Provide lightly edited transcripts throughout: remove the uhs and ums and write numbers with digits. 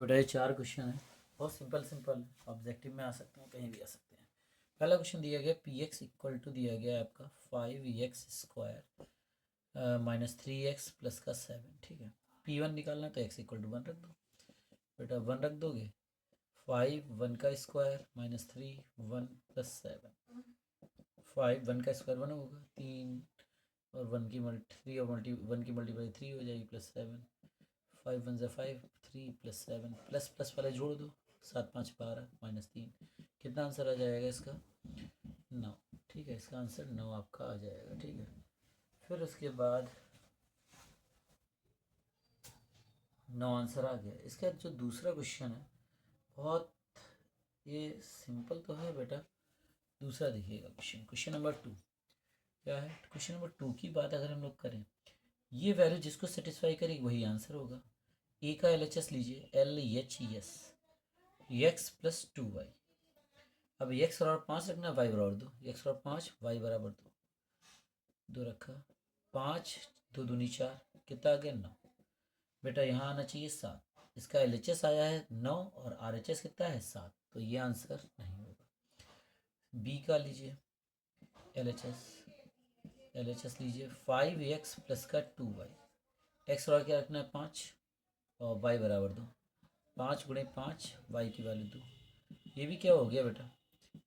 बेटा ये 4 क्वेश्चन है, बहुत सिंपल सिंपल ऑब्जेक्टिव में आ सकते हैं, कहीं भी आ सकते हैं। पहला क्वेश्चन दिया गया पी एक्स इक्वल टू दिया गया है आपका 5x² माइनस 3x प्लस का 7। ठीक है, P1 निकालना तो x इक्वल टू 1 रख दो। बेटा 1 रख दोगे, 5 1 का स्क्वायर माइनस 3 1 प्लस 7। 5 1 का स्क्वायर 1 होगा, 3 और 1 की मल्टी 3 और मल्टी 1 की मल्टीप्लाई 3 हो जाएगी प्लस 7। 5 1 5 3 प्लस 7 प्लस प्लस वाले जोड़ दो, 7 5 12 माइनस 3। कितना आंसर आ जाएगा इसका? 9। ठीक है, इसका आंसर 9 आपका आ जाएगा। ठीक है, फिर उसके बाद 9 आंसर आ गया। इसका जो दूसरा क्वेश्चन है बहुत ये सिंपल तो है बेटा। दूसरा देखिएगा क्वेश्चन नंबर 2 क्या है। क्वेश्चन नंबर 2 की बात अगर हम लोग करें, ये वैल्यू जिसको सेटिस्फाई करेगी वही आंसर होगा। ए का LHS लीजिए, LHS x प्लस 2y। अब x बराबर 5 रखना, y बराबर 2, x बराबर 5 y बराबर 2, 2 रखा, 5 2 दूनी 4, कितना आ गया 9। बेटा यहाँ आना चाहिए 7, इसका LHS आया है 9 और RHS कितना है 7, तो ये आंसर नहीं होगा। बी का लीजिए LHS लीजिए 5x प्लस का 2y। x बराबर क्या रखना है 5 और y बराबर 2, 5 गुणे 5 y की वैल्यू 2। ये भी क्या हो गया बेटा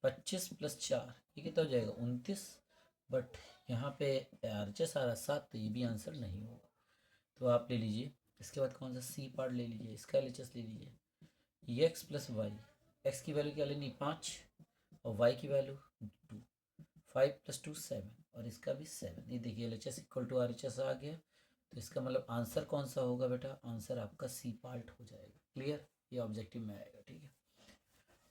25 प्लस 4, ये कितना हो जाएगा 29। बट यहाँ पे RHS आ रहा 7, तो ये भी आंसर नहीं होगा। तो आप ले लीजिए इसके बाद कौन सा सी पार्ट ले लीजिए, इसका LHS ले लीजिए एक्स प्लस वाई। एक्स की वैल्यू क्या लेनी 5 और वाई की वैल्यू 2, 5 प्लस 2 7 और इसका भी 7। ये देखिए LHS इक्वल टू RHS आ गया, तो इसका मतलब आंसर कौन सा होगा बेटा, आंसर आपका सी पार्ट हो जाएगा। क्लियर, ये ऑब्जेक्टिव में आएगा। ठीक है,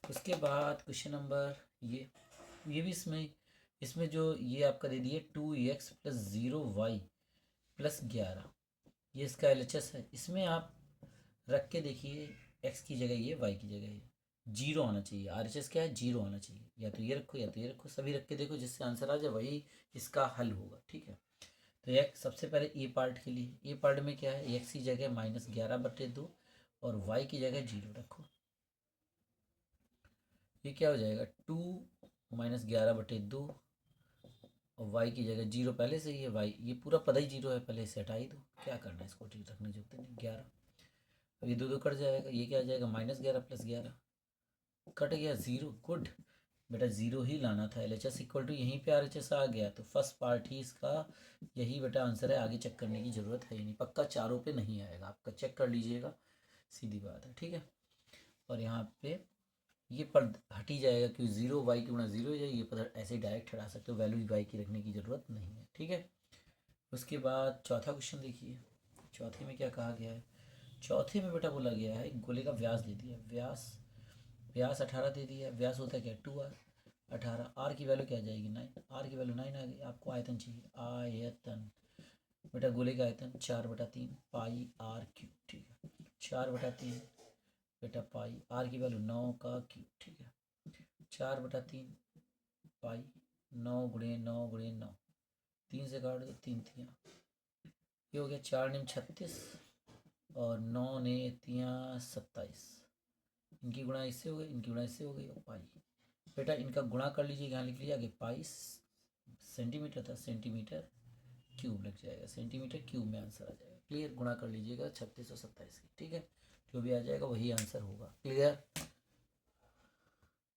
उसके बाद क्वेश्चन नंबर ये भी इसमें जो ये आपका दे दिए 2x प्लस 0y प्लस 11, ये इसका LHS है। इसमें आप रख के देखिए, x की जगह ये, y की जगह ये, 0 आना चाहिए। RHS क्या है 0 आना चाहिए, या तो ये रखो या तो ये रखो, सभी रख के देखो जिससे आंसर आ जाए वही इसका हल होगा। ठीक है, तो एक सबसे पहले ए पार्ट के लिए, ए पार्ट में क्या है x की जगह -11/2 और y की जगह 0 रखो। ये क्या हो जाएगा 2 -11/2 और y की जगह 0 पहले से ही है, y ये पूरा पदा ही 0 है, पहले इसे हटा ही दो। क्या करना है, इसको ठीक रखने जरूरत नहीं। 11, अब ये 2 2 कट जाएगा, ये क्या आ जाएगा -11 प्लस 11, कट गया 0। गुड बेटा, 0 ही लाना था। LHS इक्वल टू यहीं पे RHS आ गया, तो फर्स्ट पार्ट ही इसका यही बेटा आंसर है। आगे चेक करने की ज़रूरत है ही नहीं, पक्का चारों पे नहीं आएगा, आपका चेक कर लीजिएगा, सीधी बात है। ठीक है, और यहाँ पे ये पर हट ही जाएगा क्योंकि 0 y की गुणा 0 हो जाएगी, ये पता ऐसे ही डायरेक्ट हटा सकते हो, वैल्यू y की रखने की ज़रूरत नहीं है। ठीक है, उसके बाद चौथा क्वेश्चन देखिए, चौथे में क्या कहा गया है। चौथे में बेटा बोला गया है गोले का व्यास दे दिया, व्यास 18 दे दिया। व्यास होता है क्या 2r, 18, r की वैल्यू क्या आ जाएगी 9, r की वैल्यू 9 आ गई। आपको आयतन चाहिए, आयतन बेटा गोले का आयतन 4/3 पाई r क्यूब। ठीक है, 4/3 बेटा पाई, r की वैल्यू 9 का क्यूब। ठीक है, 4/3 पाई 9 गुणे 9 गुणे 9, 3 से काट दो, 3 तियाँ, ये हो गया 4 9 36 और 9 ने तियाँ 27। इनकी गुणा इससे हो गई, इनकी गुणा इससे हो गई और पाई। बेटा इनका गुणा कर लीजिए, यहाँ लिख लीजिए आगे पाई सेंटीमीटर था, सेंटीमीटर क्यूब लग जाएगा, सेंटीमीटर क्यूब में आंसर आ जाएगा। क्लियर, गुणा कर लीजिएगा 36 और 27 की। ठीक है, जो भी आ जाएगा वही आंसर होगा। क्लियर।